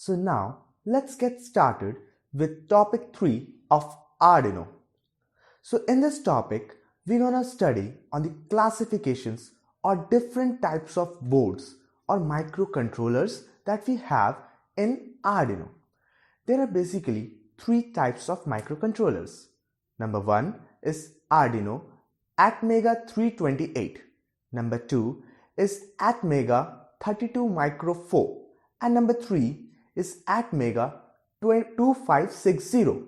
So now let's get started with topic 3 of Arduino. So in this topic, we're gonna study on the classifications or different types of boards or microcontrollers that we have in Arduino. There are basically 3 types of microcontrollers. Number 1 is Arduino Mega 328. Number 2 is Mega 32 Micro 4. And number 3 is Mega 2560.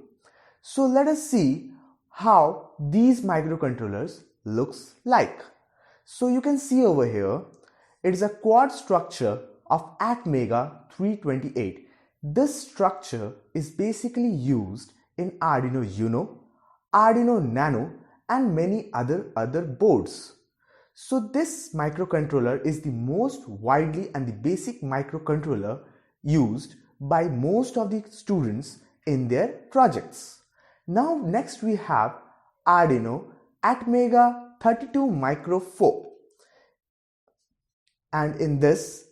So let us see how these microcontrollers looks like. So you can see over here, it is a quad structure of Mega 328. This structure is basically used in Arduino UNO, Arduino Nano and many other boards. So this microcontroller is the most widely and the basic microcontroller used by most of the students in their projects. Now next we have Arduino Mega 32 Micro 4, and in this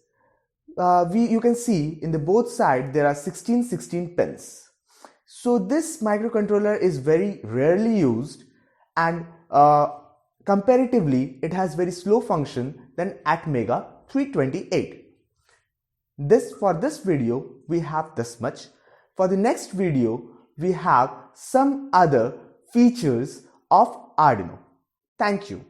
you can see in the both sides there are 16 pins. So this microcontroller is very rarely used, and comparatively it has very slow function than Mega 328. For this video we have this much. For the next video we have some other features of Arduino. Thank you.